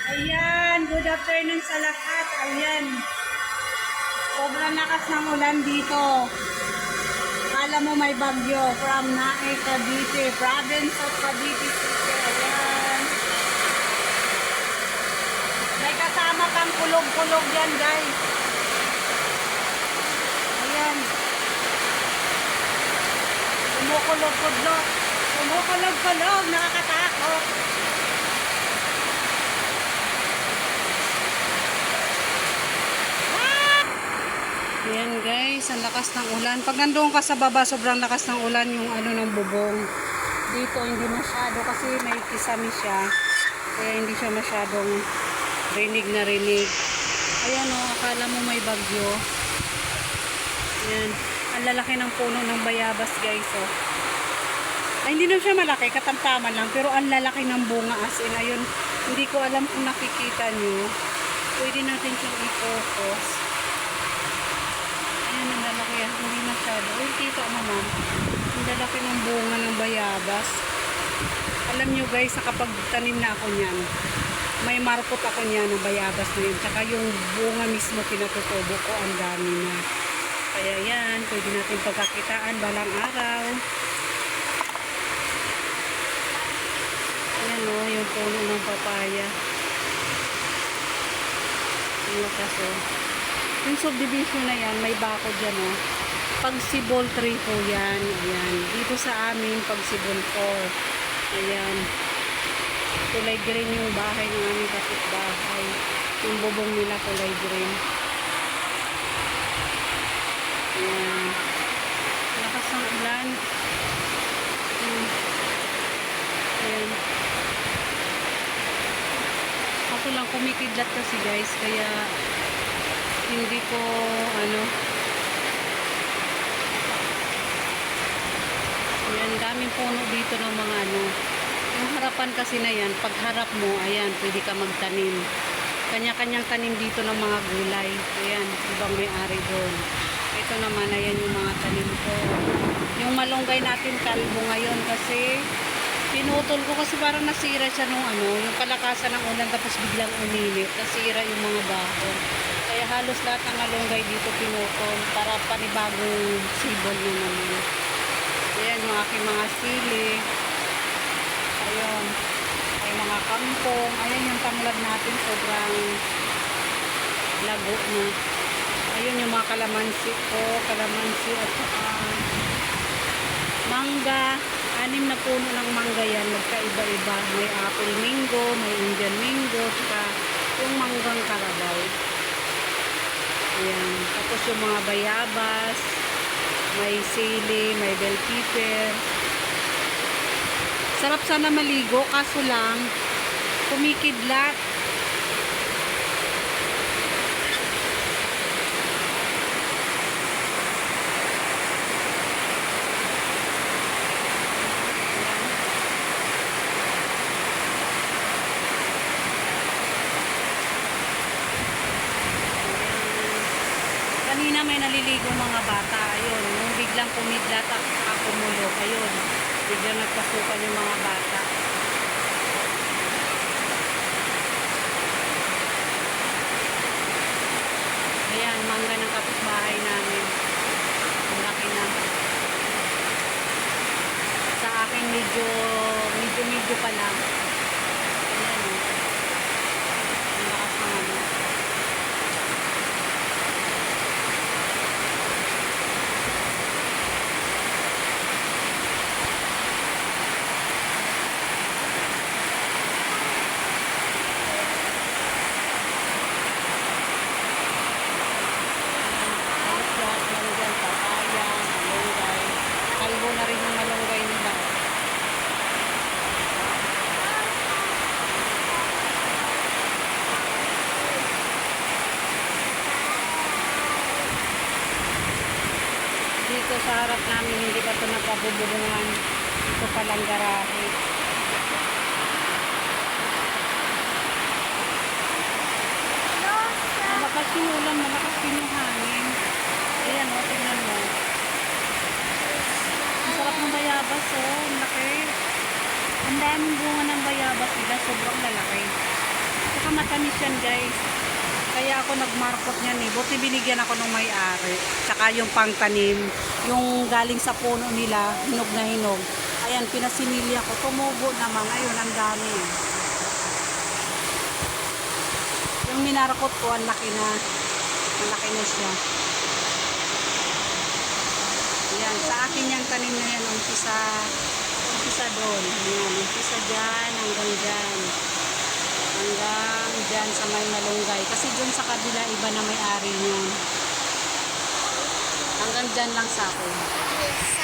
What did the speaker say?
Ayan, good afternoon sa lahat. Ayan, sobrang lakas ng ulan dito. Kala mo may bagyo from Nae, Cavite, province of Cavite City. Ayan. May kasama kang kulog-kulog yan, guys. Ayan. Kumukulog-kulog. Kumukulog-kulog. Nakakatakot. Ayan guys, ang lakas ng ulan. Pag nandoon ka sa baba, sobrang lakas ng ulan yung ano ng bubong. Dito hindi masyado kasi may kisami siya. Kaya hindi siya masyadong rinig na rinig. Ayan o, akala mo may bagyo. Ayan, ang lalaki ng puno ng bayabas guys o. Ay, hindi na siya malaki, katamtaman lang. Pero ang lalaki ng bunga as in. Ayun, hindi ko alam kung nakikita nyo. Pwede natin siyang i-focus. Ayan, ang lalaki yan. Hindi masyado. Uy, kita naman. Ang lalaki ng bunga ng bayabas. Alam nyo guys, nakapagtanim na ako niyan. May markot ako niyan ng bayabas na yun. Tsaka yung bunga mismo pinatutubo ko, ang dami na. Kaya yan, pwede natin pagkakitaan balang araw. Ayan o, yung puno ng papaya. Ang lakas o. Yung subdivision na yan, may bakod yan o. Pagsibol 3 po yan. Ayan. Dito sa amin, Pagsibol 4. Ayan. Kulay green yung bahay ng aming kapitbahay. Yung bubong nila kulay green. Ayan. Lakas ng ulan. Ayan. Ako lang kumikidlat kasi guys, kaya hindi ko ayan, daming puno dito ng mga yung harapan kasi na yan, pag harap mo, ayan, pwede ka magtanim. Kanya-kanyang tanim dito ng mga gulay. Ayan, ibang may-ari doon. Ito naman, ayan yung mga tanim ko. Yung malunggay natin kalbo ngayon kasi pinutol ko kasi parang nasira siya nung yung kalakasan ng ulan tapos biglang uminit. Nasira yung mga dahon. Kaya halos lahat ng malunggay dito pinutol para panibagong sibol na naman. Ayan yung aking mga sili. Ayun. Ay mga kangkong. Ayan yung tanglad natin. Sobrang lago na. Ayun yung mga kalamansi ko. Kalamansi at saka mangga. 6 na puno ng mangga yan. Magkaiba-iba. May apple mango, may Indian mango, saka yung manggang Carabao. Ayan. Tapos yung mga bayabas, may sili, may bell pepper. Sarap sana maligo, kaso lang kumikidlat. Kanina may naliligong mga bata. Ayun, nung biglang kumidlat at kumulog. Ayun, biglang nagpasukan yung mga bata. Ayan, mangga ng kapitbahay namin. Ang laki na. Sa akin medyo pa lang. Ayan o. Ang lakas ng na rin yung malunggay nila. Dito sa harap namin hindi pa ito napabubulungan. Ito palang garahe. Malakas yung ulan, malakas din yung hangin. Ayan o, tingnan mo. Ang sarap ng bayabas o, ang laki. Ang daming bunga ng bayabas nila, sobrang lalaki. Saka matamis yan guys. Kaya ako nagmarkot niyan eh. Buti binigyan ako ng may-ari. Tsaka yung pangtanim, yung galing sa puno nila, hinog na hinog. Ayan, pinasimilya ko. Tumubo naman. Ayun, ang dami. Yung minarakot ko, ang laki na. Ang laki na siya. Ayan, sa akin yung tanim na yan. Umpisa doon. Ayan, umpisa dyan, hanggang dyan. Hanggang dyan sa may malunggay. Kasi dyan sa kabila, iba na may-ari niyan. Hanggang dyan lang sa akin.